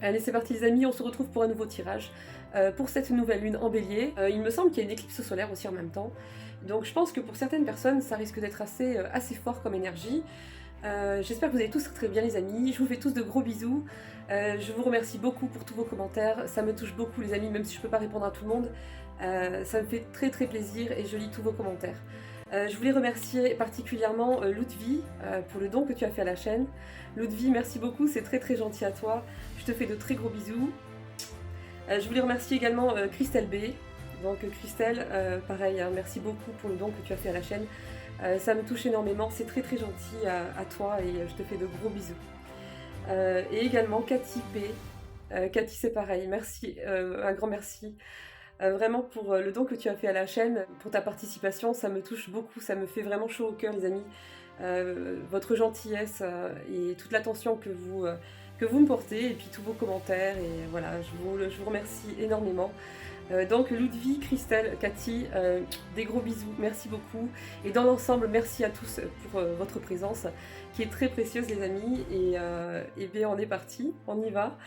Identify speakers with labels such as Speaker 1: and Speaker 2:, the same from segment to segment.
Speaker 1: Allez, c'est parti les amis, on se retrouve pour un nouveau tirage. Pour cette nouvelle lune en bélier, il me semble qu'il y a une éclipse solaire aussi en même temps. Donc je pense que pour certaines personnes, ça risque d'être assez fort comme énergie. J'espère que vous allez tous très bien les amis, je vous fais tous de gros bisous. Je vous remercie beaucoup pour tous vos commentaires, ça me touche beaucoup les amis, même si je ne peux pas répondre à tout le monde. Ça me fait très très plaisir et je lis tous vos commentaires. Je voulais remercier particulièrement Ludwig pour le don que tu as fait à la chaîne. Ludwig, merci beaucoup, c'est très très gentil à toi. Je te fais de très gros bisous. Je voulais remercier également Christelle B. Donc Christelle, pareil, hein, merci beaucoup pour le don que tu as fait à la chaîne. Ça me touche énormément, c'est très très gentil à toi et je te fais de gros bisous. Et également Cathy P. Cathy, c'est pareil, merci, un grand merci. Vraiment pour le don que tu as fait à la chaîne, pour ta participation, ça me touche beaucoup, ça me fait vraiment chaud au cœur les amis. Votre gentillesse et toute l'attention que vous me portez, et puis tous vos commentaires, et voilà, je vous remercie énormément. Donc Ludwig, Christelle, Cathy, des gros bisous, merci beaucoup. Et dans l'ensemble, merci à tous pour votre présence, qui est très précieuse les amis, et bien on est parti, on y va.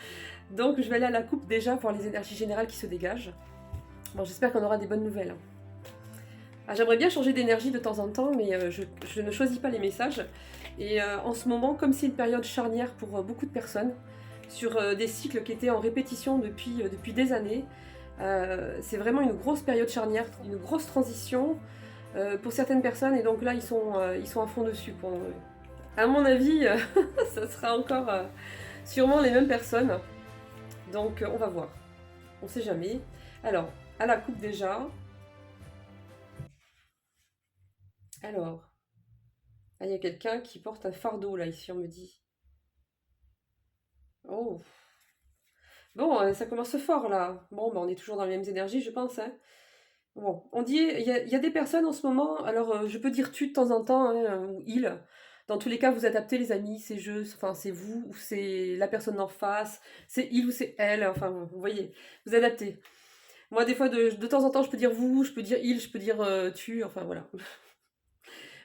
Speaker 1: Donc je vais aller à la coupe déjà, voir les énergies générales qui se dégagent. Bon, j'espère qu'on aura des bonnes nouvelles. Ah, j'aimerais bien changer d'énergie de temps en temps, mais je ne choisis pas les messages. Et en ce moment, comme c'est une période charnière pour beaucoup de personnes, sur des cycles qui étaient en répétition depuis des années, c'est vraiment une grosse période charnière, une grosse transition pour certaines personnes. Et donc là, ils sont à fond dessus. À mon avis, ça sera encore sûrement les mêmes personnes. Donc on va voir. On sait jamais. Alors, à la coupe déjà. Alors, ah, il y a quelqu'un qui porte un fardeau là, ici, on me dit. Oh, bon, ça commence fort là. Bon, bah, on est toujours dans les mêmes énergies, je pense, hein. Bon, on dit, il y a des personnes en ce moment, alors je peux dire tu de temps en temps, hein, ou il. Dans tous les cas, vous adaptez les amis, c'est je, enfin c'est vous, ou c'est la personne d'en face, c'est il ou c'est elle, enfin vous voyez, vous adaptez. Moi, des fois, de temps en temps, je peux dire vous, je peux dire il, je peux dire tu, enfin voilà.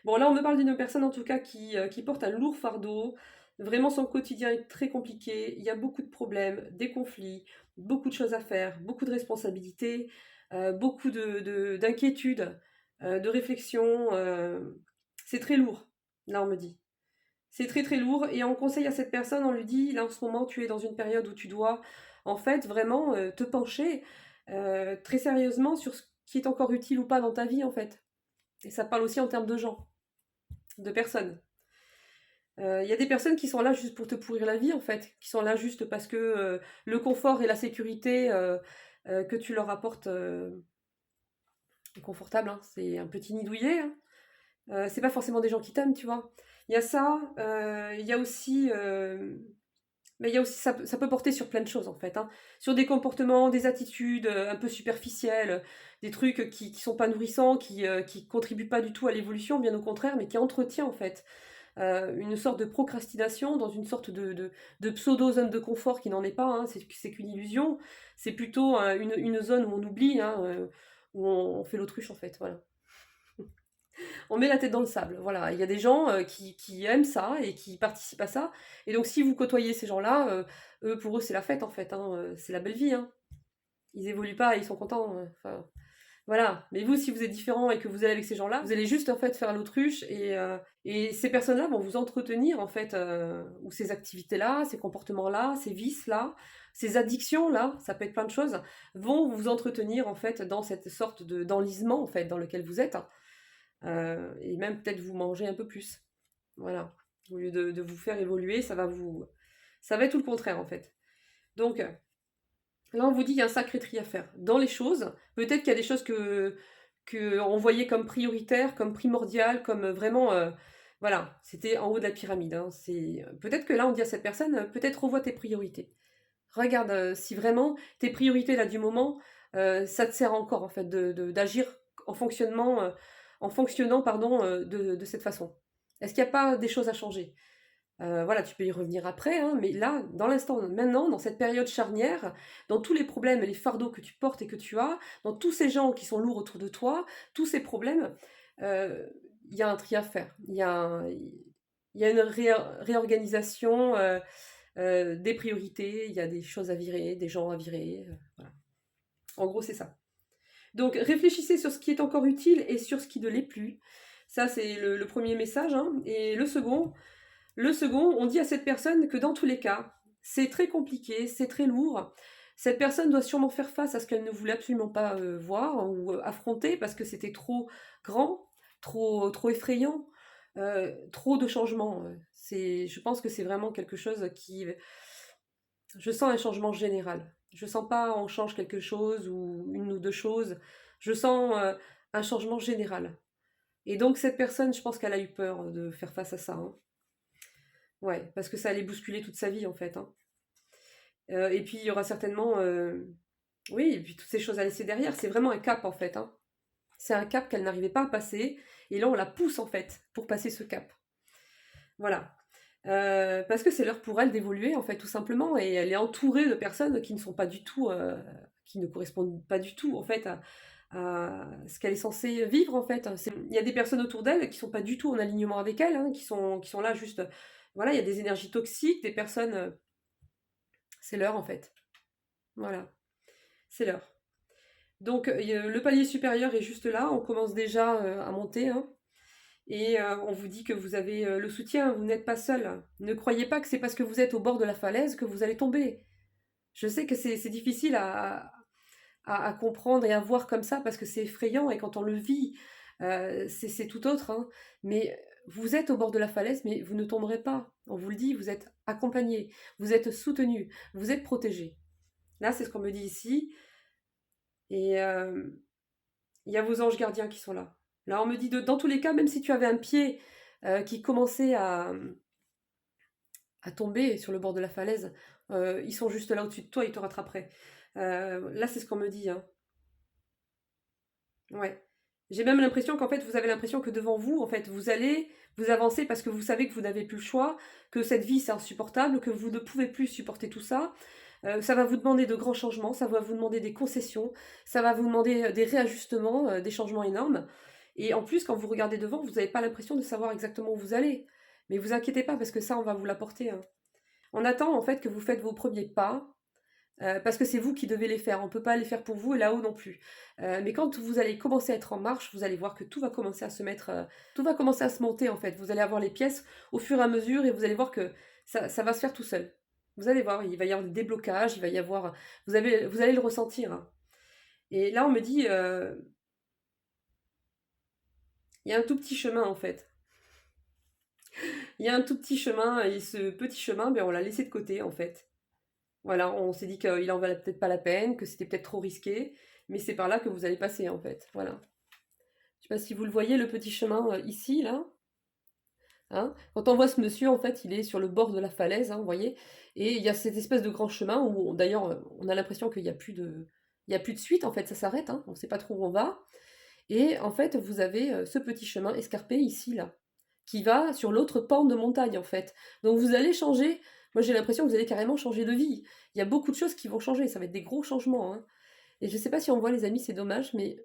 Speaker 1: Bon, là, on me parle d'une personne en tout cas qui porte un lourd fardeau. Vraiment, son quotidien est très compliqué. Il y a beaucoup de problèmes, des conflits, beaucoup de choses à faire, beaucoup de responsabilités, beaucoup d'inquiétudes, de réflexions. C'est très lourd, là, on me dit. C'est très très lourd et on conseille à cette personne, on lui dit, là en ce moment tu es dans une période où tu dois en fait vraiment te pencher très sérieusement sur ce qui est encore utile ou pas dans ta vie en fait. Et ça parle aussi en termes de gens, de personnes. Il y a des personnes qui sont là juste pour te pourrir la vie, en fait, qui sont là juste parce que le confort et la sécurité que tu leur apportes est confortable, hein. C'est un petit nid douillet, hein. C'est pas forcément des gens qui t'aiment, tu vois. Il y a ça, il y a aussi, mais il y a aussi ça peut porter sur plein de choses, en fait, hein. Sur des comportements, des attitudes un peu superficielles, des trucs qui sont pas nourrissants, qui contribuent pas du tout à l'évolution, bien au contraire, mais qui entretiennent, en fait, une sorte de procrastination dans une sorte de pseudo-zone de confort qui n'en est pas, hein, c'est qu'une illusion. C'est plutôt une zone où on oublie, hein, où on fait l'autruche en fait. Voilà. On met la tête dans le sable. Voilà. Il y a des gens qui aiment ça et qui participent à ça. Et donc si vous côtoyez ces gens-là, eux, pour eux, c'est la fête en fait, hein, c'est la belle vie. Hein. Ils évoluent pas, ils sont contents. Enfin, voilà. Mais vous, si vous êtes différent et que vous allez avec ces gens-là, vous allez juste en fait faire l'autruche et ces personnes-là vont vous entretenir en fait, ou ces activités-là, ces comportements-là, ces vices-là, ces addictions-là, ça peut être plein de choses, vont vous entretenir en fait dans cette sorte d'enlisement en fait dans lequel vous êtes, et même peut-être vous manger un peu plus. Voilà. Au lieu de vous faire évoluer, ça va être tout le contraire en fait. Donc là, on vous dit qu'il y a un sacré tri à faire. Dans les choses, peut-être qu'il y a des choses que on voyait comme prioritaires, comme primordiales, comme vraiment, voilà, c'était en haut de la pyramide. Hein. Peut-être que là, on dit à cette personne, peut-être revois tes priorités. Regarde si vraiment tes priorités là du moment, ça te sert encore en fait d'agir en en fonctionnant pardon, de cette façon. Est-ce qu'il n'y a pas des choses à changer? Voilà, tu peux y revenir après, hein, mais là, dans l'instant maintenant, dans cette période charnière, dans tous les problèmes et les fardeaux que tu portes et que tu as, dans tous ces gens qui sont lourds autour de toi, tous ces problèmes, heu, il y a un tri à faire. Il y a une réorganisation, des priorités, il y a des choses à virer, des gens à virer, voilà. En gros, c'est ça. Donc réfléchissez sur ce qui est encore utile et sur ce qui ne l'est plus. Ça, c'est le premier message, hein. Et le second, on dit à cette personne que dans tous les cas, c'est très compliqué, c'est très lourd. Cette personne doit sûrement faire face à ce qu'elle ne voulait absolument pas voir, hein, ou affronter parce que c'était trop grand, trop effrayant, trop de changements. Je pense que c'est vraiment quelque chose qui... Je sens un changement général. Je sens pas on change quelque chose ou une ou deux choses. Je sens un changement général. Et donc cette personne, je pense qu'elle a eu peur de faire face à ça, hein. Ouais, parce que ça allait bousculer toute sa vie en fait, hein. Et puis il y aura certainement, oui, et puis toutes ces choses à laisser derrière. C'est vraiment un cap en fait, hein. C'est un cap qu'elle n'arrivait pas à passer. Et là, on la pousse en fait pour passer ce cap. Voilà. Parce que c'est l'heure pour elle d'évoluer, en fait, tout simplement, et elle est entourée de personnes qui ne sont pas du tout, qui ne correspondent pas du tout, en fait, à ce qu'elle est censée vivre, en fait. Il y a des personnes autour d'elle qui sont pas du tout en alignement avec elle, hein, qui sont là juste, voilà, il y a des énergies toxiques, des personnes, c'est l'heure, en fait. Voilà, c'est l'heure. Donc, le palier supérieur est juste là, on commence déjà à monter, hein. Et on vous dit que vous avez le soutien, vous n'êtes pas seul. Ne croyez pas que c'est parce que vous êtes au bord de la falaise que vous allez tomber. Je sais que c'est difficile à comprendre et à voir comme ça parce que c'est effrayant et quand on le vit, c'est tout autre, hein. Mais vous êtes au bord de la falaise, mais vous ne tomberez pas. On vous le dit, vous êtes accompagné, vous êtes soutenu, vous êtes protégé. Là, c'est ce qu'on me dit ici. Et il y a vos anges gardiens qui sont là. Là, on me dit, dans tous les cas, même si tu avais un pied qui commençait à tomber sur le bord de la falaise, ils sont juste là au-dessus de toi, ils te rattraperaient. Là, c'est ce qu'on me dit, hein. Ouais. J'ai même l'impression qu'en fait, vous avez l'impression que devant vous, en fait, vous allez vous avancer parce que vous savez que vous n'avez plus le choix, que cette vie, c'est insupportable, que vous ne pouvez plus supporter tout ça. Ça va vous demander de grands changements, ça va vous demander des concessions, ça va vous demander des réajustements, des changements énormes. Et en plus, quand vous regardez devant, vous n'avez pas l'impression de savoir exactement où vous allez. Mais vous inquiétez pas, parce que ça, on va vous l'apporter, hein. On attend en fait que vous faites vos premiers pas, parce que c'est vous qui devez les faire. On ne peut pas les faire pour vous et là-haut non plus. Mais quand vous allez commencer à être en marche, vous allez voir que tout va commencer à se mettre, tout va commencer à se monter en fait. Vous allez avoir les pièces au fur et à mesure et vous allez voir que ça va se faire tout seul. Vous allez voir, il va y avoir des déblocages, il va y avoir, vous allez le ressentir, hein. Et là, on me dit, il y a un tout petit chemin en fait. Il y a un tout petit chemin et ce petit chemin, ben, on l'a laissé de côté en fait. Voilà, on s'est dit qu'il en valait peut-être pas la peine, que c'était peut-être trop risqué, mais c'est par là que vous allez passer en fait. Voilà. Je sais pas si vous le voyez, le petit chemin ici, là. Hein. Quand on voit ce monsieur, en fait, il est sur le bord de la falaise, hein, vous voyez, et il y a cette espèce de grand chemin où, d'ailleurs, on a l'impression qu'il n'y a plus de, il y a plus de suite, en fait, ça s'arrête, hein, on ne sait pas trop où on va, et en fait, vous avez ce petit chemin escarpé ici, là, qui va sur l'autre pente de montagne, en fait. Donc vous allez changer, moi j'ai l'impression que vous allez carrément changer de vie. Il y a beaucoup de choses qui vont changer, ça va être des gros changements, hein. Et je sais pas si on voit les amis, c'est dommage, mais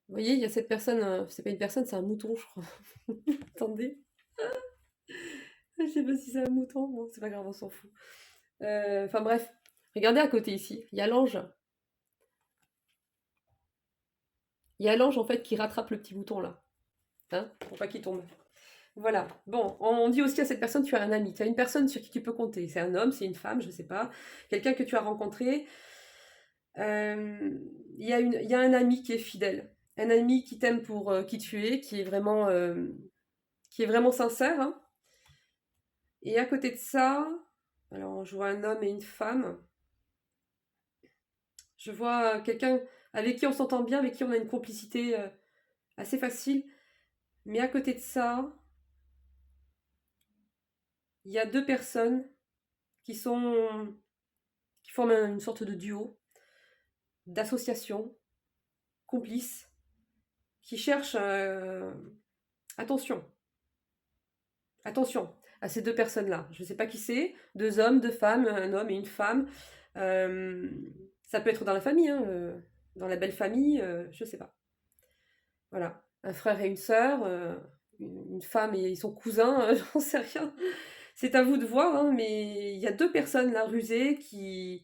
Speaker 1: vous voyez, il y a cette personne, c'est pas une personne, c'est un mouton, je crois. Attendez. Je sais pas si c'est un mouton, bon, c'est pas grave, on s'en fout. Enfin bref, regardez à côté ici, il y a l'ange. Il y a l'ange en fait qui rattrape le petit mouton là, hein, pour pas qu'il tombe. Voilà. Bon, on dit aussi à cette personne, tu as un ami, tu as une personne sur qui tu peux compter. C'est un homme, c'est une femme, je sais pas. Quelqu'un que tu as rencontré. Il y a un ami qui est fidèle. Un ami qui t'aime pour qui tu es, qui est vraiment sincère, hein. Et à côté de ça, alors je vois un homme et une femme. Je vois quelqu'un avec qui on s'entend bien, avec qui on a une complicité assez facile. Mais à côté de ça, il y a deux personnes qui sont qui forment une sorte de duo, d'association, complice, qui cherchent attention, attention à ces deux personnes-là. Je ne sais pas qui c'est, deux hommes, deux femmes, un homme et une femme. Euh, Ça peut être dans la famille, hein, dans la belle famille, je ne sais pas. Voilà, un frère et une sœur, une femme et son cousin, j'en sais rien. C'est à vous de voir, hein, mais il y a 2 personnes là rusées qui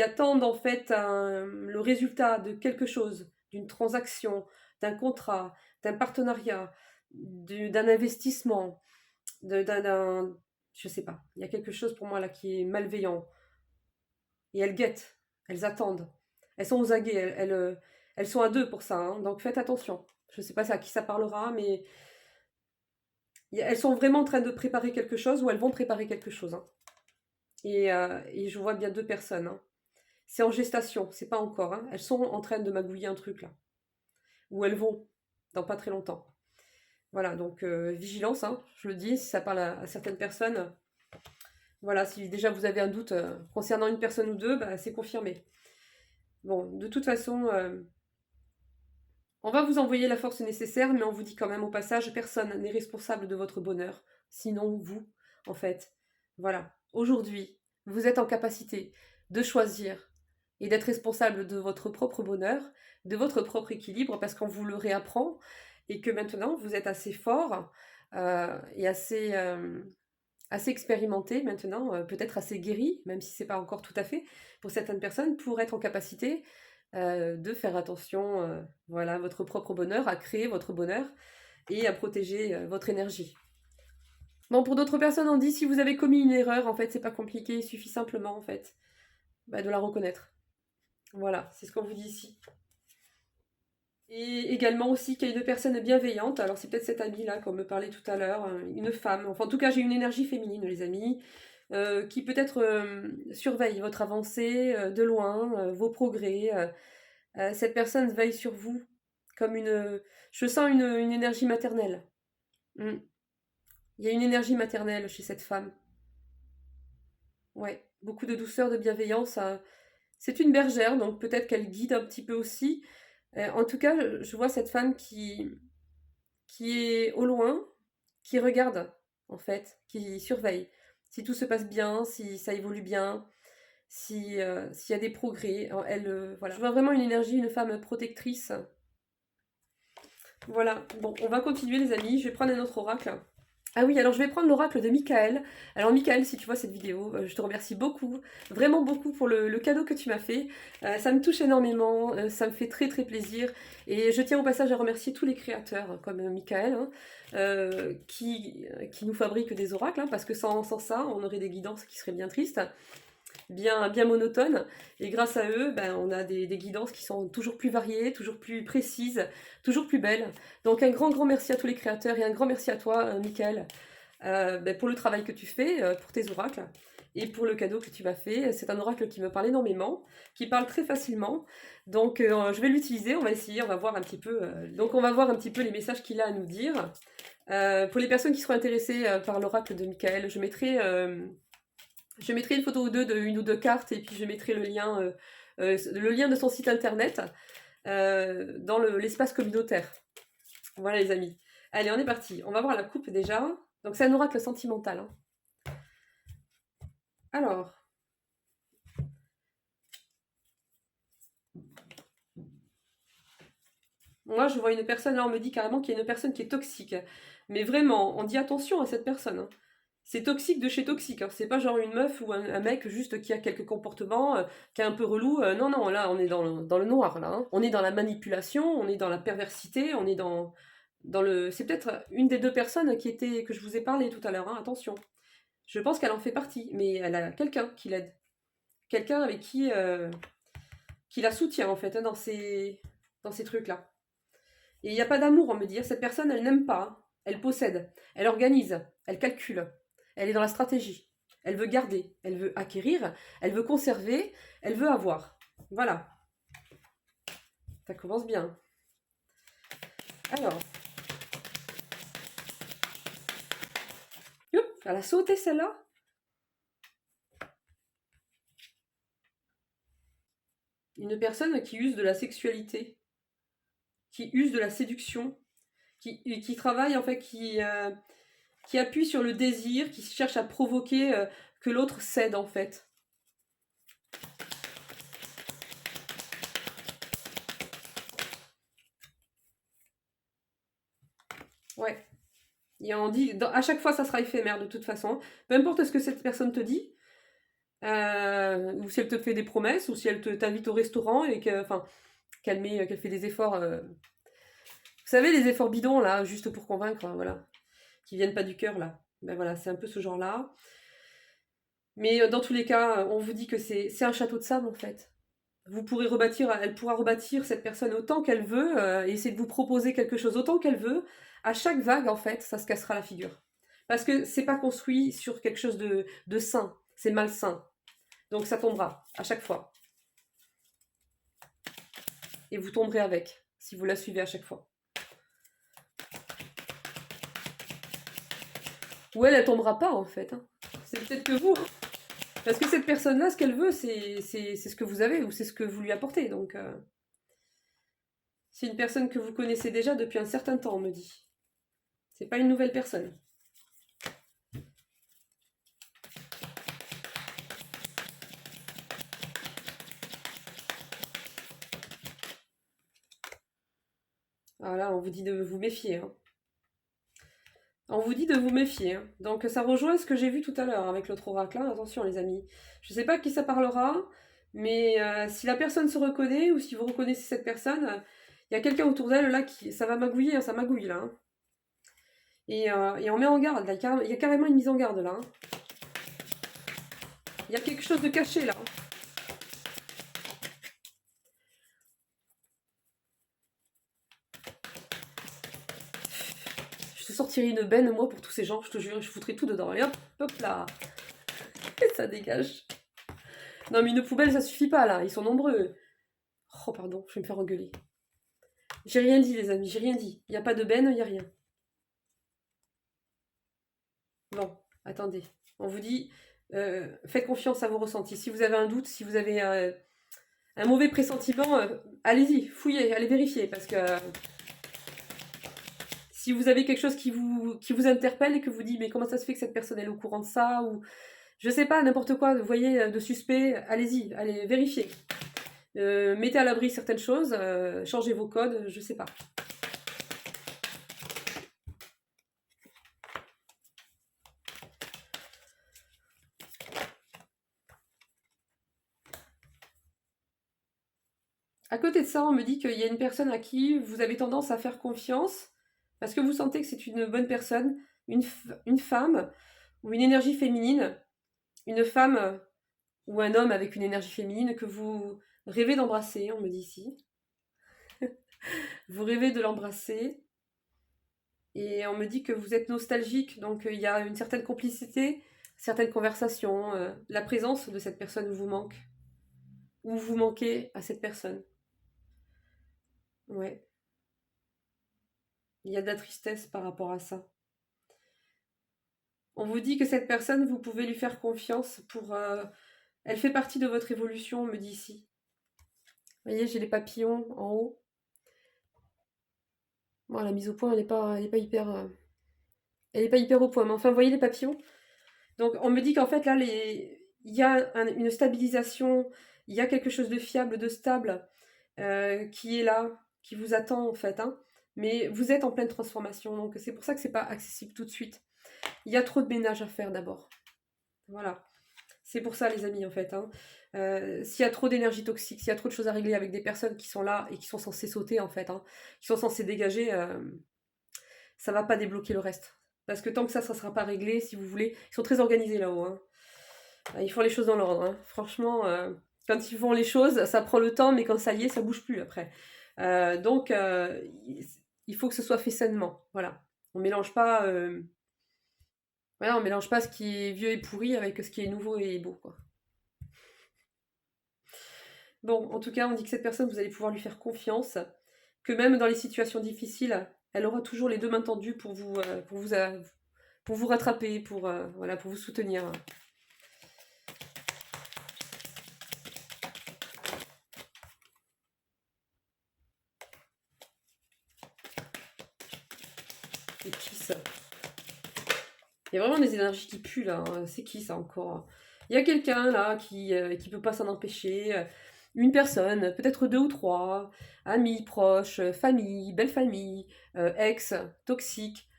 Speaker 1: attendent en fait le résultat de quelque chose, d'une transaction, d'un contrat, d'un partenariat, d'un investissement, je sais pas. Il y a quelque chose pour moi là qui est malveillant. Et elles guettent, elles attendent. Elles sont aux aguets, elles sont à deux pour ça, hein, donc faites attention. Je sais pas à qui ça parlera, mais elles sont vraiment en train de préparer quelque chose ou elles vont préparer quelque chose, hein. Et je vois bien 2 personnes, hein. C'est en gestation, c'est pas encore, hein. Elles sont en train de magouiller un truc là. Ou elles vont, dans pas très longtemps. Voilà, donc vigilance, hein, je le dis, si ça parle à certaines personnes. Voilà, si déjà vous avez un doute concernant une personne ou deux, bah, c'est confirmé. Bon, de toute façon, on va vous envoyer la force nécessaire, mais on vous dit quand même au passage, personne n'est responsable de votre bonheur, sinon vous, en fait. Voilà. Aujourd'hui, vous êtes en capacité de choisir et d'être responsable de votre propre bonheur, de votre propre équilibre, parce qu'on vous le réapprend, et que maintenant, vous êtes assez fort et assez expérimenté maintenant, peut-être assez guéri, même si c'est pas encore tout à fait, pour certaines personnes, pour être en capacité de faire attention, voilà, à votre propre bonheur, à créer votre bonheur et à protéger votre énergie. Bon, pour d'autres personnes, on dit si vous avez commis une erreur, en fait, c'est pas compliqué, il suffit simplement, en fait, bah, de la reconnaître. Voilà, c'est ce qu'on vous dit ici. Et également aussi qu'il y a une personne bienveillante, alors c'est peut-être cette amie-là qu'on me parlait tout à l'heure, une femme, enfin en tout cas j'ai une énergie féminine les amis, qui peut-être surveille votre avancée de loin, vos progrès, cette personne veille sur vous comme une... Je sens une énergie maternelle. Mm. Il y a une énergie maternelle chez cette femme. Ouais, beaucoup de douceur, de bienveillance. C'est une bergère, donc peut-être qu'elle guide un petit peu aussi. En tout cas, je vois cette femme qui est au loin, qui regarde, en fait, qui surveille. Si tout se passe bien, si ça évolue bien, s'il y a des progrès. Voilà. Je vois vraiment une énergie, une femme protectrice. Voilà, bon, on va continuer les amis, je vais prendre un autre oracle. Ah oui, alors je vais prendre l'oracle de Michael. Alors Michael, si tu vois cette vidéo, je te remercie beaucoup, vraiment beaucoup pour le cadeau que tu m'as fait. Ça me touche énormément, ça me fait très très plaisir. Et je tiens au passage à remercier tous les créateurs, hein, comme Michael, hein, qui nous fabriquent des oracles, hein, parce que sans ça, on aurait des guidances qui seraient bien tristes, bien monotones. Et grâce à eux, ben, on a des guidances qui sont toujours plus variées, toujours plus précises, toujours plus belles. Donc un grand merci à tous les créateurs et un grand merci à toi, Michael, ben, pour le travail que tu fais, pour tes oracles et pour le cadeau que tu m'as fait. C'est un oracle qui me parle énormément, qui parle très facilement. Donc je vais l'utiliser, on va essayer, on va voir un petit peu. Donc on va voir un petit peu les messages qu'il a à nous dire. Pour les personnes qui seront intéressées par l'oracle de Michael, je mettrai une photo ou deux de une ou deux cartes et puis je mettrai le lien de son site internet dans l'espace communautaire. Voilà les amis. Allez, on est parti. On va voir la coupe déjà. Donc c'est un oracle sentimental, hein. Alors, moi je vois une personne, là on me dit carrément qu'il y a une personne qui est toxique. Mais vraiment, on dit attention à cette personne, hein. C'est toxique de chez toxique, hein. C'est pas genre une meuf ou un mec juste qui a quelques comportements, qui est un peu relou. Non, non, là on est dans le noir, là, hein. On est dans la manipulation, on est dans la perversité, on est dans le... C'est peut-être une des 2 personnes que je vous ai parlé tout à l'heure, hein. Attention. Je pense qu'elle en fait partie, mais elle a quelqu'un qui l'aide. Quelqu'un avec qui la soutient en fait, hein, dans ces trucs-là. Et il n'y a pas d'amour, on me dit. Cette personne, elle n'aime pas, hein. Elle possède, elle organise, elle calcule, elle est dans la stratégie. Elle veut garder, elle veut acquérir, elle veut conserver, elle veut avoir. Voilà. Ça commence bien. Alors. Youp, elle a sauté celle-là. Une personne qui use de la sexualité, qui use de la séduction, qui travaille, en fait, qui appuie sur le désir, qui cherche à provoquer que l'autre cède, en fait. Ouais. Et on dit, à chaque fois, ça sera éphémère de toute façon. Peu importe ce que cette personne te dit, ou si elle te fait des promesses, ou si elle t'invite au restaurant et enfin, qu'elle fait des efforts. Vous savez, les efforts bidons, là, juste pour convaincre, hein, voilà, qui viennent pas du cœur, là. Ben voilà, c'est un peu ce genre-là. Mais dans tous les cas, on vous dit que c'est un château de sable, en fait. Vous pourrez rebâtir, elle pourra rebâtir cette personne autant qu'elle veut, et essayer de vous proposer quelque chose autant qu'elle veut. À chaque vague, en fait, ça se cassera la figure. Parce que c'est pas construit sur quelque chose de sain, c'est malsain. Donc ça tombera, à chaque fois. Et vous tomberez avec, si vous la suivez à chaque fois. Ou elle tombera pas, en fait, hein. C'est peut-être que vous. Parce que cette personne-là, ce qu'elle veut, c'est ce que vous avez, ou c'est ce que vous lui apportez. Donc, c'est une personne que vous connaissez déjà depuis un certain temps, on me dit. C'est pas une nouvelle personne. Voilà, on vous dit de vous méfier, hein. On vous dit de vous méfier, hein. Donc ça rejoint ce que j'ai vu tout à l'heure avec l'autre oracle, hein. Attention les amis. Je sais pas à qui ça parlera, mais si la personne se reconnaît ou si vous reconnaissez cette personne, il y a quelqu'un autour d'elle là qui... Ça va magouiller, hein, ça magouille là, hein. Et on met en garde, là. Il y a carrément une mise en garde là, hein. Il y a quelque chose de caché là, hein. Je te sortirai une benne, moi, pour tous ces gens, je te jure, je foutrai tout dedans. Et hop, hop là. Et ça dégage. Non, mais une poubelle, ça suffit pas, là. Ils sont nombreux. Oh, pardon, je vais me faire engueuler. J'ai rien dit, les amis, j'ai rien dit. Il n'y a pas de benne, il n'y a rien. Bon, attendez. On vous dit, faites confiance à vos ressentis. Si vous avez un doute, si vous avez un mauvais pressentiment, allez-y, fouillez, allez vérifier. Parce que si vous avez quelque chose qui vous interpelle et que vous dites, mais comment ça se fait que cette personne est au courant de ça, ou je sais pas, n'importe quoi, vous voyez, de suspect, allez-y, allez vérifier. Mettez à l'abri certaines choses, changez vos codes, je sais pas. À côté de ça, on me dit qu'il y a une personne à qui vous avez tendance à faire confiance parce que vous sentez que c'est une bonne personne, une femme ou une énergie féminine, une femme ou un homme avec une énergie féminine que vous rêvez d'embrasser, on me dit ici. Vous rêvez de l'embrasser et on me dit que vous êtes nostalgique, donc il y a une certaine complicité, certaines conversations, la présence de cette personne vous manque ou vous manquez à cette personne. Ouais. Il y a de la tristesse par rapport à ça. On vous dit que cette personne, vous pouvez lui faire confiance pour... elle fait partie de votre évolution, on me dit ici. Vous voyez, j'ai les papillons en haut. Bon, la mise au point, elle est pas hyper... elle est pas hyper au point, mais enfin, vous voyez les papillons. Donc, on me dit qu'en fait, là, il y a une stabilisation, il y a quelque chose de fiable, de stable, qui est là, qui vous attend, en fait, hein. Mais vous êtes en pleine transformation, donc c'est pour ça que c'est pas accessible tout de suite. Il y a trop de ménage à faire d'abord. Voilà. C'est pour ça, les amis, en fait, hein. S'il y a trop d'énergie toxique, s'il y a trop de choses à régler avec des personnes qui sont là et qui sont censées sauter, en fait, hein, qui sont censées dégager, ça va pas débloquer le reste. Parce que tant que ça sera pas réglé, si vous voulez, ils sont très organisés là-haut, hein. Ils font les choses dans l'ordre, hein. Franchement, quand ils font les choses, ça prend le temps, mais quand ça y est, ça bouge plus après. Donc, il faut que ce soit fait sainement. Voilà. On mélange pas, voilà, on mélange pas ce qui est vieux et pourri avec ce qui est nouveau et beau, quoi. Bon, en tout cas, on dit que cette personne, vous allez pouvoir lui faire confiance, que même dans les situations difficiles, elle aura toujours les deux mains tendues pour vous rattraper, voilà, pour vous soutenir. Et qui ça? Il y a vraiment des énergies qui puent là, hein. C'est qui ça encore? Il y a quelqu'un là qui peut pas s'en empêcher. Une personne, peut-être deux ou trois, amis, proches, famille, belle famille, ex, toxique.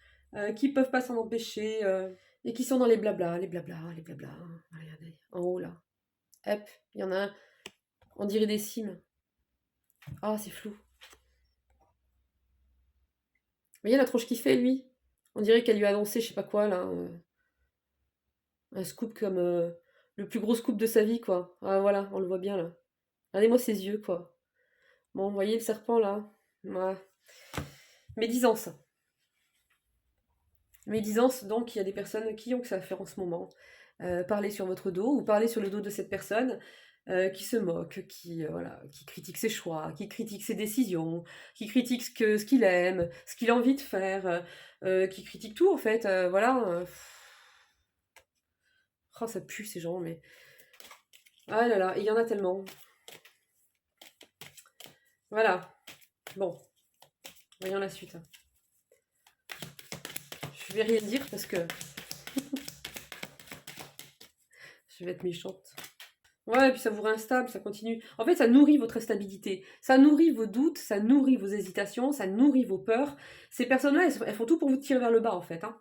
Speaker 1: qui peuvent pas s'en empêcher, et qui sont dans les blablas, les blablas, les blablas. Regardez, en haut là. Hop, il y en a un, on dirait des cimes. Ah, c'est flou. Vous voyez la tronche qu'il fait, lui? On dirait qu'elle lui a annoncé, je sais pas quoi, là, un scoop comme le plus gros scoop de sa vie, quoi. Ah, voilà, on le voit bien, là. Regardez-moi ses yeux, quoi. Bon, vous voyez le serpent, là? Ouais. Médisance. Médisance, donc, il y a des personnes qui ont que ça à faire en ce moment. Parler sur votre dos ou parler sur le dos de cette personne qui se moque, qui, voilà, qui critique ses choix, qui critique ses décisions, qui critique ce qu'il aime, ce qu'il a envie de faire, qui critique tout en fait. Voilà. Oh, ça pue ces gens, mais. Ah là là, il y en a tellement. Voilà. Bon, voyons la suite. Je vais rien dire parce que je vais être méchante. Ouais, et puis ça vous réinstable, ça continue. En fait, ça nourrit votre instabilité. Ça nourrit vos doutes, ça nourrit vos hésitations, ça nourrit vos peurs. Ces personnes-là, elles font tout pour vous tirer vers le bas, en fait, hein.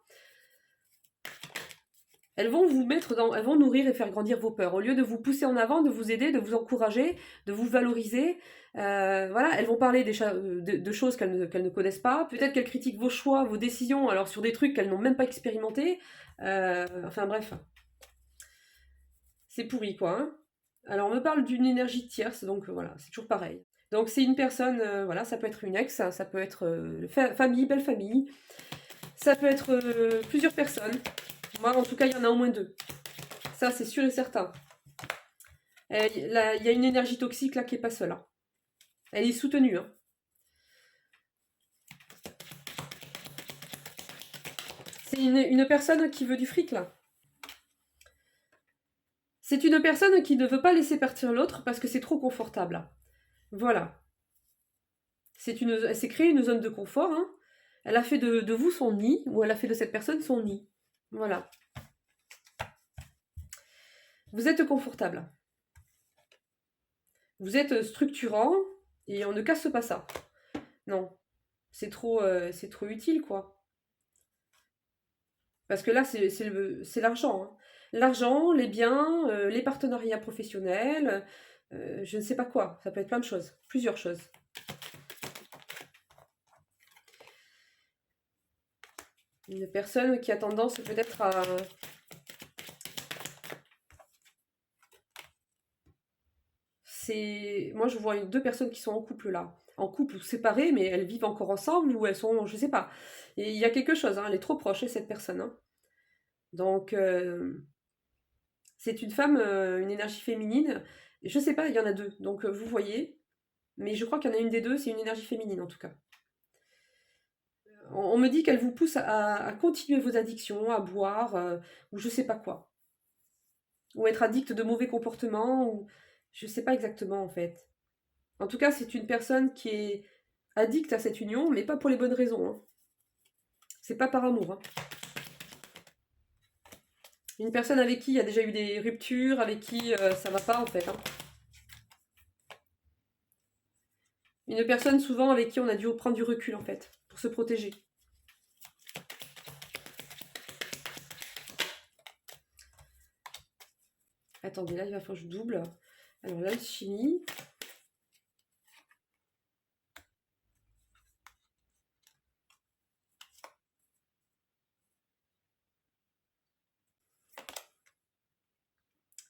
Speaker 1: Elles vont vous mettre dans, elles vont nourrir et faire grandir vos peurs. Au lieu de vous pousser en avant, de vous aider, de vous encourager, de vous valoriser, voilà, elles vont parler de choses qu'elles ne connaissent pas. Peut-être qu'elles critiquent vos choix, vos décisions, alors sur des trucs qu'elles n'ont même pas expérimentés. Enfin bref, c'est pourri quoi, hein. Alors on me parle d'une énergie tierce, donc voilà, c'est toujours pareil. Donc c'est une personne, voilà, ça peut être une ex, ça peut être famille, belle famille, ça peut être plusieurs personnes. Moi en tout cas il y en a au moins deux. Ça c'est sûr et certain. Là, il y a une énergie toxique là qui est pas seule, hein. Elle est soutenue, hein. C'est une personne qui veut du fric là. C'est une personne qui ne veut pas laisser partir l'autre parce que c'est trop confortable. Voilà. Elle s'est créée une zone de confort, hein. Elle a fait de vous son nid, ou elle a fait de cette personne son nid. Voilà. Vous êtes confortable. Vous êtes structurant, et on ne casse pas ça. Non. C'est trop utile, quoi. Parce que là, c'est l'argent, hein. L'argent, les biens, les partenariats professionnels, je ne sais pas quoi. Ça peut être plein de choses. Plusieurs choses. Une personne qui a tendance peut-être à. Moi, je vois deux personnes qui sont en couple là. En couple ou séparées, mais elles vivent encore ensemble ou elles sont. Je sais pas. Et il y a quelque chose, hein, elle est trop proche, cette personne, hein. Donc, c'est une femme, une énergie féminine. Je sais pas, il y en a deux. Donc, vous voyez. Mais je crois qu'il y en a une des deux, c'est une énergie féminine en tout cas. On me dit qu'elle vous pousse à continuer vos addictions, à boire, ou je sais pas quoi. Ou être addict de mauvais comportements, ou je sais pas exactement en fait. En tout cas, c'est une personne qui est addict à cette union, mais pas pour les bonnes raisons, hein. C'est pas par amour, hein. Une personne avec qui il y a déjà eu des ruptures, avec qui ça va pas en fait, hein. Une personne souvent avec qui on a dû prendre du recul en fait, pour se protéger. Attendez, là il va falloir que je double. Alors l'alchimie.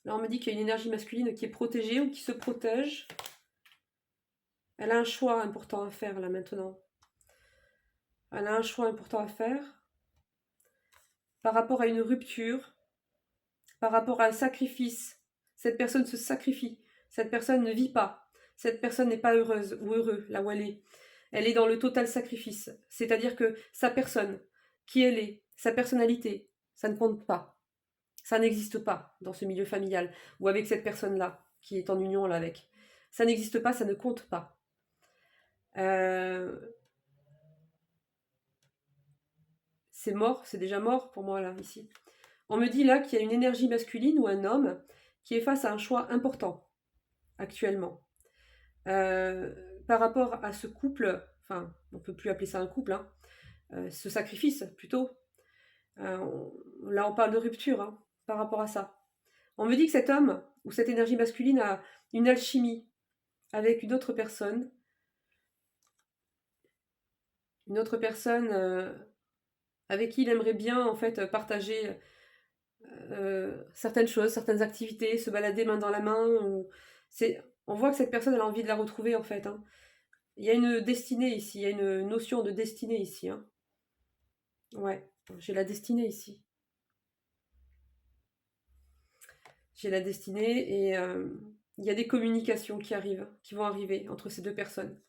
Speaker 1: Là on me dit qu'il y a une énergie masculine qui est protégée ou qui se protège. Elle a un choix important à faire là maintenant. Elle a un choix important à faire par rapport à une rupture, par rapport à un sacrifice. Cette personne se sacrifie. Cette personne ne vit pas. Cette personne n'est pas heureuse ou heureux là où elle est. Elle est dans le total sacrifice. C'est-à-dire que sa personne, qui elle est, sa personnalité, ça ne compte pas. Ça n'existe pas dans ce milieu familial ou avec cette personne-là qui est en union là avec. Ça n'existe pas, ça ne compte pas. Euh, c'est mort, c'est déjà mort pour moi là, ici. On me dit là qu'il y a une énergie masculine ou un homme qui est face à un choix important actuellement. Par rapport à ce couple, enfin, on ne peut plus appeler ça un couple, hein, ce sacrifice, plutôt. Là, on parle de rupture, hein, par rapport à ça. On me dit que cet homme, ou cette énergie masculine, a une alchimie avec une autre personne avec qui il aimerait bien, en fait, partager certaines choses, certaines activités, se balader main dans la main. On voit que cette personne elle a envie de la retrouver, en fait, hein. Il y a une destinée ici, il y a une notion de destinée ici, hein. Ouais, j'ai la destinée ici. J'ai la destinée et il y a des communications qui arrivent, qui vont arriver entre ces deux personnes.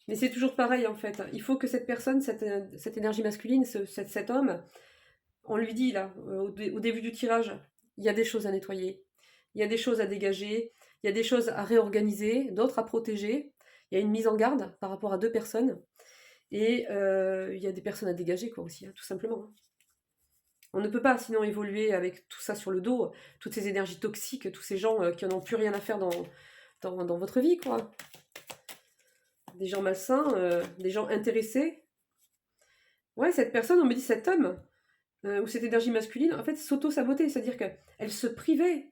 Speaker 1: Mais c'est toujours pareil en fait. Il faut que cette personne, cette énergie masculine, cet homme, on lui dit là, au début du tirage, il y a des choses à nettoyer, il y a des choses à dégager, il y a des choses à réorganiser, d'autres à protéger. Il y a une mise en garde par rapport à deux personnes. Et il y a des personnes à dégager quoi aussi, hein, tout simplement, hein. On ne peut pas sinon évoluer avec tout ça sur le dos, toutes ces énergies toxiques, tous ces gens qui n'en ont plus rien à faire dans votre vie, quoi. Des gens malsains, des gens intéressés. Ouais, cette personne, on me dit cet homme, ou cette énergie masculine, en fait, s'auto-sabotait, c'est-à-dire qu'elle se privait,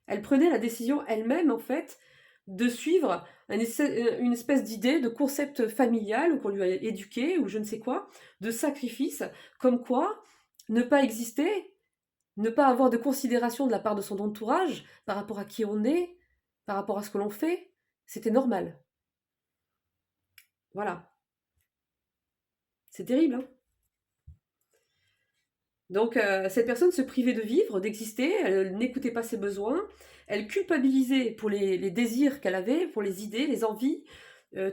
Speaker 1: elle prenait la décision elle-même, en fait, de suivre une espèce d'idée, de concept familial, ou qu'on lui a éduqué, ou je ne sais quoi, de sacrifice, comme quoi ne pas exister, ne pas avoir de considération de la part de son entourage par rapport à qui on est, par rapport à ce que l'on fait, c'était normal. Voilà. C'est terrible, hein. Donc cette personne se privait de vivre, d'exister, elle n'écoutait pas ses besoins, elle culpabilisait pour les désirs qu'elle avait, pour les idées, les envies,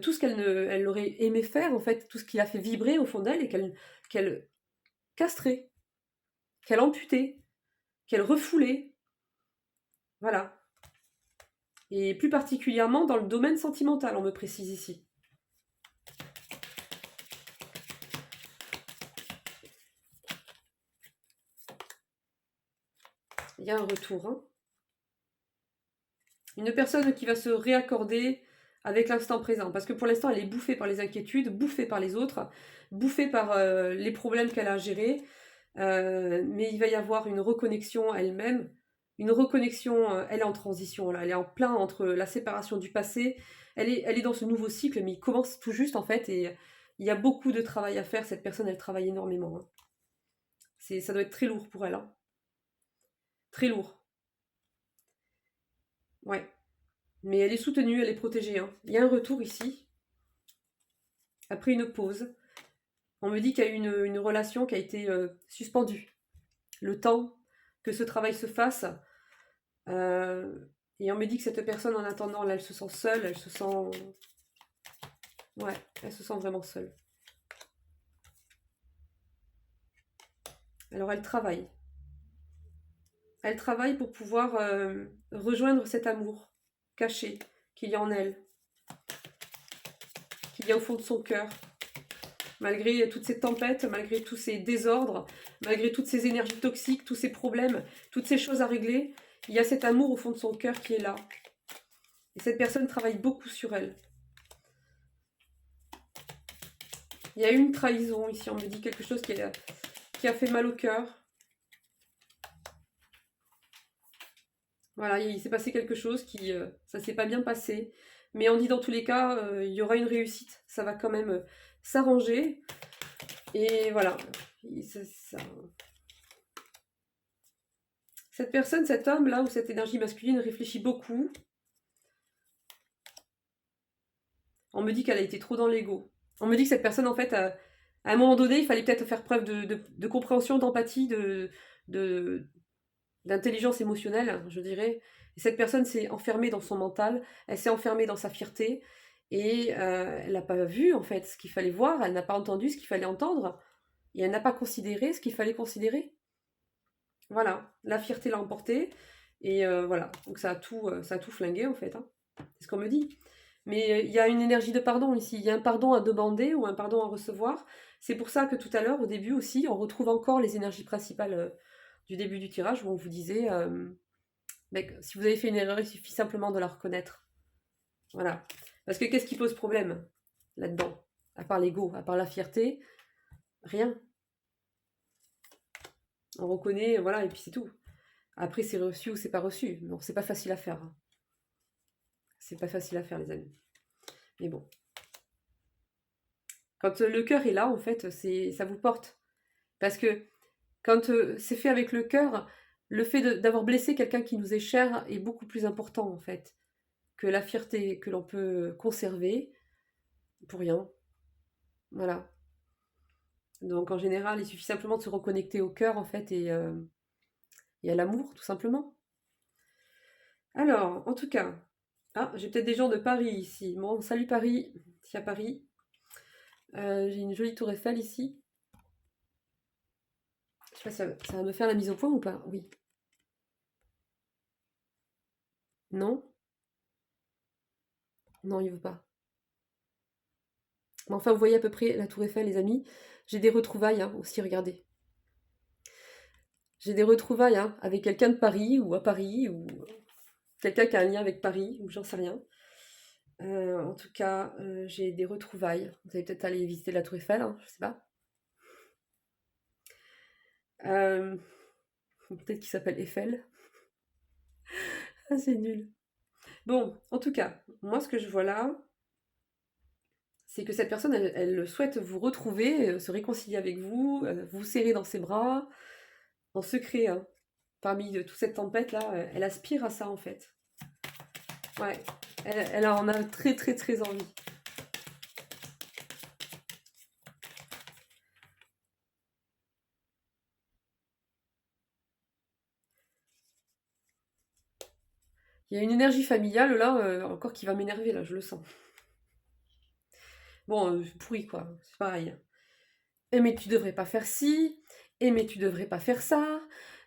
Speaker 1: tout ce elle aurait aimé faire, en fait, tout ce qui l'a fait vibrer au fond d'elle et qu'elle castrait, qu'elle amputait, qu'elle refoulait. Voilà. Et plus particulièrement dans le domaine sentimental, on me précise ici. Il y a un retour, hein. Une personne qui va se réaccorder avec l'instant présent. Parce que pour l'instant, elle est bouffée par les inquiétudes, bouffée par les autres, bouffée par les problèmes qu'elle a à gérer. Mais il va y avoir une reconnexion à elle-même. Une reconnexion, elle est en transition, là. Elle est en plein entre la séparation du passé. Elle est dans ce nouveau cycle, mais il commence tout juste, en fait. Et il y a beaucoup de travail à faire. Cette personne, elle travaille énormément, hein. Ça doit être très lourd pour elle, hein. Très lourd. Ouais. Mais elle est soutenue, elle est protégée, hein. Il y a un retour ici, après une pause. On me dit qu'il y a eu une relation qui a été suspendue. Le temps que ce travail se fasse. Euh, et on me dit que cette personne, en attendant, là, elle se sent seule, elle se sent... Ouais, elle se sent vraiment seule. Alors elle travaille. Elle travaille pour pouvoir rejoindre cet amour caché qu'il y a en elle, qu'il y a au fond de son cœur. Malgré toutes ces tempêtes, malgré tous ces désordres, malgré toutes ces énergies toxiques, tous ces problèmes, toutes ces choses à régler, il y a cet amour au fond de son cœur qui est là. Et cette personne travaille beaucoup sur elle. Il y a eu une trahison ici, on me dit quelque chose qui a fait mal au cœur. Voilà, il s'est passé quelque chose ça s'est pas bien passé. Mais on dit dans tous les cas, il y aura une réussite. Ça va quand même s'arranger. Et voilà. Cette personne, cet homme là, ou cette énergie masculine réfléchit beaucoup. On me dit qu'elle a été trop dans l'ego. On me dit que cette personne, en fait, à un moment donné, il fallait peut-être faire preuve de compréhension, d'empathie, d'intelligence émotionnelle, je dirais. Et cette personne s'est enfermée dans son mental, elle s'est enfermée dans sa fierté, et elle n'a pas vu, en fait, ce qu'il fallait voir, elle n'a pas entendu ce qu'il fallait entendre, et elle n'a pas considéré ce qu'il fallait considérer. Voilà, la fierté l'a emporté, et voilà, donc ça a tout flingué, en fait, hein. C'est ce qu'on me dit. Mais il y a une énergie de pardon ici, il y a un pardon à demander ou un pardon à recevoir. C'est pour ça que tout à l'heure, au début aussi, on retrouve encore les énergies principales du début du tirage où on vous disait si vous avez fait une erreur, il suffit simplement de la reconnaître Voilà. Parce que qu'est-ce qui pose problème là-dedans? À part l'ego, à part la fierté, rien. On reconnaît, voilà, et puis c'est tout. Après, c'est reçu ou c'est pas reçu. Bon, c'est pas facile à faire, hein. C'est pas facile à faire, les amis. Mais bon. Quand le cœur est là, en fait, ça vous porte. Parce que quand c'est fait avec le cœur, le fait d'avoir blessé quelqu'un qui nous est cher est beaucoup plus important, en fait, que la fierté que l'on peut conserver pour rien. Voilà. Donc, en général, il suffit simplement de se reconnecter au cœur, en fait, et à l'amour, tout simplement. Alors, en tout cas, ah, j'ai peut-être des gens de Paris ici. Bon, salut Paris, ici à Paris. J'ai une jolie tour Eiffel ici. Je sais pas si ça va me faire la mise au point ou pas. Oui. Non? Non, il veut pas. Mais enfin, vous voyez à peu près la tour Eiffel, les amis. J'ai des retrouvailles hein, aussi, regardez. J'ai des retrouvailles hein, avec quelqu'un de Paris ou à Paris ou quelqu'un qui a un lien avec Paris ou j'en sais rien. En tout cas, j'ai des retrouvailles. Vous allez peut-être aller visiter la tour Eiffel, hein, je sais pas. Euh, Peut-être qu'il s'appelle Eiffel. Ah, c'est nul. Bon, en tout cas, moi ce que je vois là, c'est que cette personne, elle souhaite vous retrouver, se réconcilier avec vous, vous serrer dans ses bras, en secret, hein. Parmi toute cette tempête-là, elle aspire à ça en fait. Ouais, elle en a très très très envie. Il y a une énergie familiale là, encore qui va m'énerver là, je le sens. Bon, pourri quoi, c'est pareil. Eh mais tu devrais pas faire ci, eh mais tu devrais pas faire ça,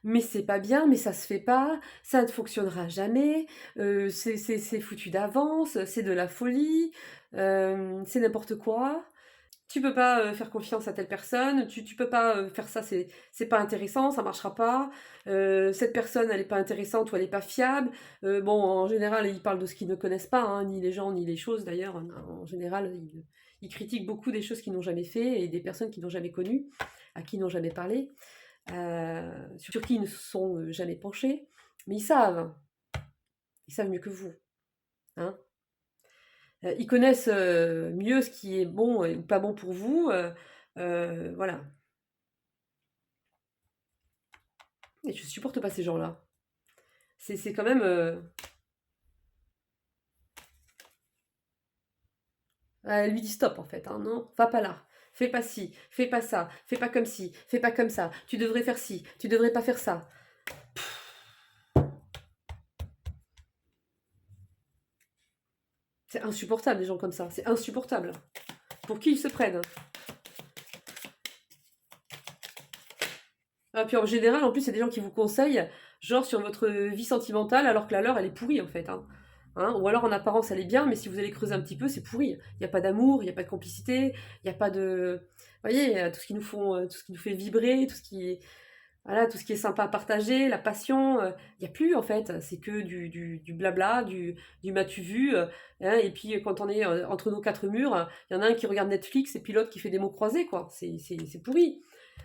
Speaker 1: mais c'est pas bien, mais ça se fait pas, ça ne fonctionnera jamais, c'est foutu d'avance, c'est de la folie, c'est n'importe quoi. Tu peux pas faire confiance à telle personne, tu peux pas faire ça, c'est pas intéressant, ça marchera pas. Cette personne, elle est pas intéressante ou elle est pas fiable. Bon, en général, ils parlent de ce qu'ils ne connaissent pas, hein, ni les gens, ni les choses d'ailleurs. En général, ils critiquent beaucoup des choses qu'ils n'ont jamais fait et des personnes qu'ils n'ont jamais connues, à qui ils n'ont jamais parlé, sur qui ils ne se sont jamais penchés. Mais ils savent mieux que vous, hein. Ils connaissent mieux ce qui est bon ou pas bon pour vous. Voilà. Et je supporte pas ces gens-là. C'est quand même. Elle lui dit stop en fait. Hein, non, va pas là. Fais pas ci, fais pas ça, fais pas comme ci, fais pas comme ça. Tu devrais faire ci, tu devrais pas faire ça. C'est insupportable, des gens comme ça. C'est insupportable. Pour qui ils se prennent? Ah, puis en général, en plus, c'est des gens qui vous conseillent, genre sur votre vie sentimentale, alors que la leur, elle est pourrie en fait. Hein. Hein, ou alors en apparence, elle est bien, mais si vous allez creuser un petit peu, c'est pourri. Il n'y a pas d'amour, il n'y a pas de complicité, il n'y a pas de. Vous voyez, tout ce qui nous font, tout ce qui nous fait vibrer, voilà, tout ce qui est sympa à partager, la passion, il n'y a plus en fait. C'est que du blabla, du m'as-tu vu. Hein, et puis quand on est entre nos quatre murs, il y en a un qui regarde Netflix et puis l'autre qui fait des mots croisés, quoi. C'est pourri.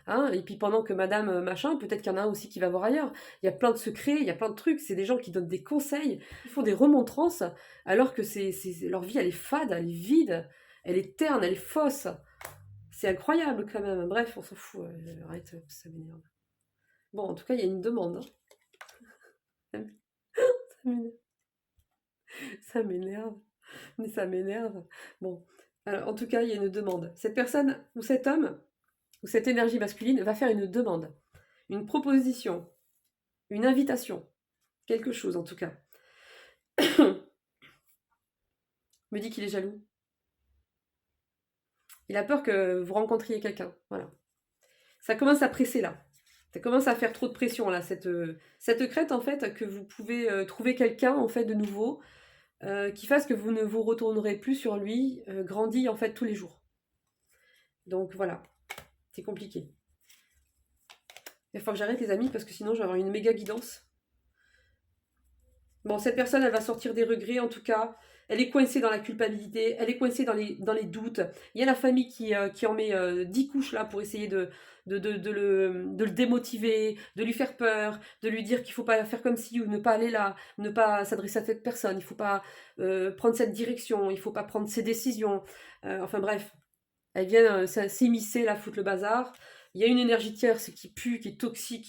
Speaker 1: Hein, et puis pendant que madame machin, peut-être qu'il y en a un aussi qui va voir ailleurs. Il y a plein de secrets, il y a plein de trucs. C'est des gens qui donnent des conseils, ils font des remontrances, alors que leur vie, elle est fade, elle est vide, elle est terne, elle est fausse. C'est incroyable quand même. Bref, on s'en fout. Arrête, ça m'énerve. Bon, en tout cas, il y a une demande. Hein. Ça m'énerve. Ça m'énerve. Mais ça m'énerve. Bon, alors, en tout cas, il y a une demande. Cette personne ou cet homme ou cette énergie masculine va faire une demande, une proposition, une invitation, quelque chose en tout cas. Me dit qu'il est jaloux. Il a peur que vous rencontriez quelqu'un. Voilà. Ça commence à presser là. Ça commence à faire trop de pression là. Cette crête en fait que vous pouvez trouver quelqu'un en fait de nouveau qui fasse que vous ne vous retournerez plus sur lui, grandit en fait tous les jours. Donc voilà, c'est compliqué. Il va falloir que j'arrête les amis parce que sinon je vais avoir une méga guidance. Bon, cette personne, elle va sortir des regrets en tout cas. Elle est coincée dans la culpabilité, elle est coincée dans les doutes. Il y a la famille qui en met 10 couches là pour essayer de le démotiver, de lui faire peur, de lui dire qu'il ne faut pas faire comme ci ou ne pas aller là, ne pas s'adresser à cette personne, il ne faut pas prendre cette direction, il ne faut pas prendre ces décisions. Enfin bref, elles viennent s'immiscer, là, foutre le bazar. Il y a une énergie tierce qui pue, qui est toxique,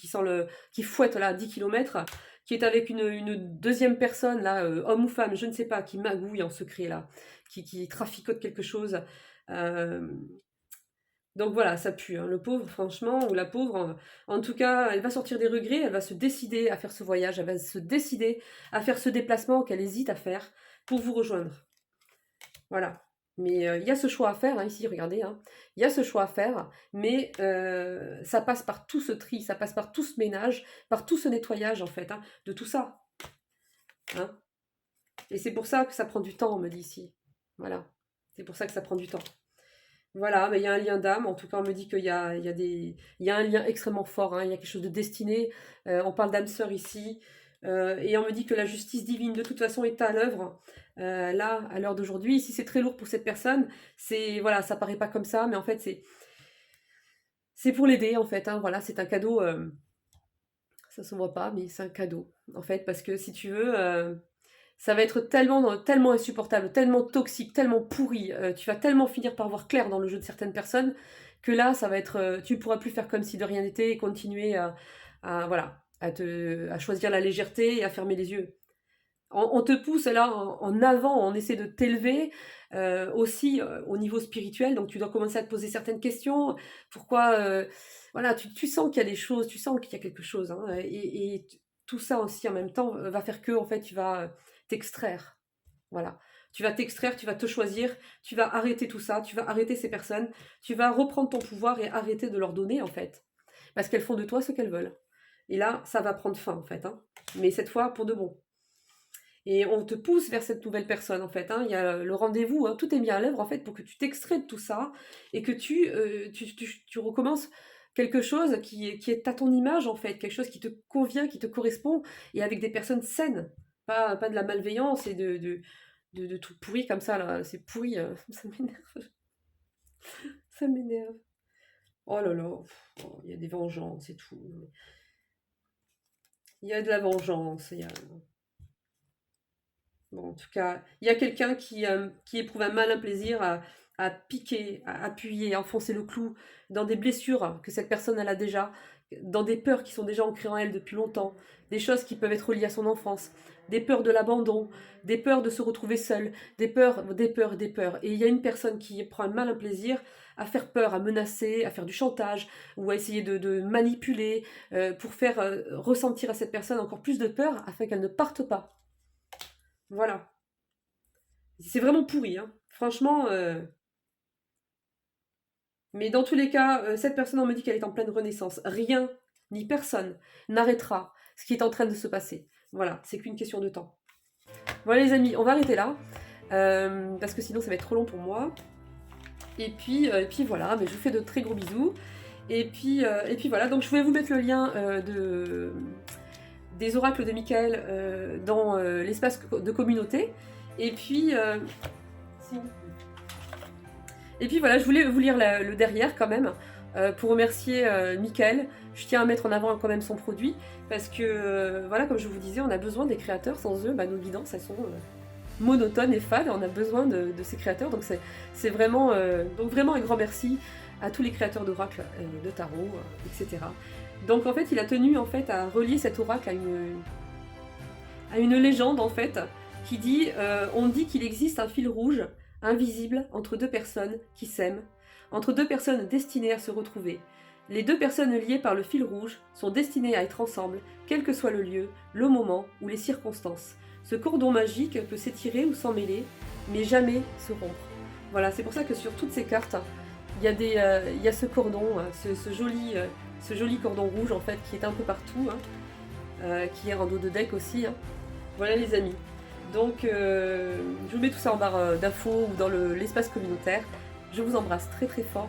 Speaker 1: qui fouette là à 10 km, qui est avec une deuxième personne, là, homme ou femme, je ne sais pas, qui magouille en secret là, qui traficote quelque chose. Euh, donc voilà, ça pue, hein. Le pauvre, franchement, ou la pauvre, en tout cas, elle va sortir des regrets, elle va se décider à faire ce voyage, elle va se décider à faire ce déplacement qu'elle hésite à faire pour vous rejoindre. Voilà. Mais il y a ce choix à faire, hein, ici, regardez, hein. Il y a ce choix à faire, mais ça passe par tout ce tri, ça passe par tout ce ménage, par tout ce nettoyage, en fait, hein, de tout ça. Hein. Et c'est pour ça que ça prend du temps, on me dit ici. Voilà. C'est pour ça que ça prend du temps. Voilà, mais il y a un lien d'âme. En tout cas, on me dit qu'il y a un lien extrêmement fort, hein. Il y a quelque chose de destiné. On parle d'âme sœur ici. Et on me dit que la justice divine, de toute façon, est à l'œuvre. Là, à l'heure d'aujourd'hui, si c'est très lourd pour cette personne, voilà, ça paraît pas comme ça, mais en fait, c'est pour l'aider, en fait, hein. Voilà, c'est un cadeau. Ça se voit pas, mais c'est un cadeau, en fait, parce que si tu veux, ça va être tellement insupportable, tellement toxique, tellement pourri, tu vas tellement finir par voir clair dans le jeu de certaines personnes, que là, ça va être, tu ne pourras plus faire comme si de rien n'était et continuer voilà, à choisir la légèreté et à fermer les yeux. On te pousse là en avant, on essaie de t'élever aussi au niveau spirituel, donc tu dois commencer à te poser certaines questions. Pourquoi voilà, tu sens qu'il y a des choses, tu sens qu'il y a quelque chose, hein, et tout ça aussi en même temps va faire que en fait tu vas t'extraire. Voilà. Tu vas t'extraire, tu vas te choisir, tu vas arrêter tout ça, tu vas arrêter ces personnes, tu vas reprendre ton pouvoir et arrêter de leur donner en fait. Parce qu'elles font de toi ce qu'elles veulent. Et là, ça va prendre fin en fait, hein. Mais cette fois pour de bon. Et on te pousse vers cette nouvelle personne, en fait, hein. Il y a le rendez-vous, hein. Tout est mis à l'œuvre, en fait, pour que tu t'extrais de tout ça et que tu recommences quelque chose qui est à ton image, en fait, quelque chose qui te convient, qui te correspond, et avec des personnes saines. Pas de la malveillance et de tout pourri comme ça, là. C'est pourri, ça m'énerve. Ça m'énerve. Oh là là, oh, il y a des vengeances et tout. Il y a de la vengeance, il y a... Bon, en tout cas, il y a quelqu'un qui éprouve un malin plaisir à piquer, à appuyer, à enfoncer le clou dans des blessures que cette personne elle a déjà, dans des peurs qui sont déjà ancrées en elle depuis longtemps, des choses qui peuvent être liées à son enfance, des peurs de l'abandon, des peurs de se retrouver seule, des peurs, des peurs, des peurs. Et il y a une personne qui prend un malin plaisir à faire peur, à menacer, à faire du chantage ou à essayer de manipuler pour faire ressentir à cette personne encore plus de peur afin qu'elle ne parte pas. Voilà. C'est vraiment pourri, hein. Franchement, mais dans tous les cas, cette personne, on me dit qu'elle est en pleine renaissance. Rien, ni personne, n'arrêtera ce qui est en train de se passer. Voilà, c'est qu'une question de temps. Voilà les amis, on va arrêter là, parce que sinon ça va être trop long pour moi. Et puis voilà, mais je vous fais de très gros bisous. Et puis voilà, donc je voulais vous mettre le lien des oracles de Michael dans l'espace de communauté. Et puis, si. Et puis voilà, je voulais vous lire le derrière quand même, pour remercier Michael. Je tiens à mettre en avant quand même son produit, parce que voilà, comme je vous disais, on a besoin des créateurs. Sans eux, nos guidances, elles sont monotones et fades. On a besoin de ces créateurs, donc c'est vraiment, donc vraiment un grand merci à tous les créateurs d'oracles, de tarot, etc. Donc en fait, il a tenu en fait à relier cet oracle à une légende en fait, qui dit, on dit qu'il existe un fil rouge invisible entre deux personnes qui s'aiment, entre deux personnes destinées à se retrouver. Les deux personnes liées par le fil rouge sont destinées à être ensemble, quel que soit le lieu, le moment ou les circonstances. Ce cordon magique peut s'étirer ou s'emmêler, mais jamais se rompre. Voilà, c'est pour ça que sur toutes ces cartes, il y a ce cordon, ce joli cordon rouge en fait, qui est un peu partout, hein, qui est en dos de deck aussi, hein. Voilà les amis. Donc je vous mets tout ça en barre d'infos ou dans l'espace communautaire. Je vous embrasse très très fort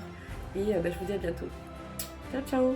Speaker 1: et je vous dis à bientôt. Ciao ciao.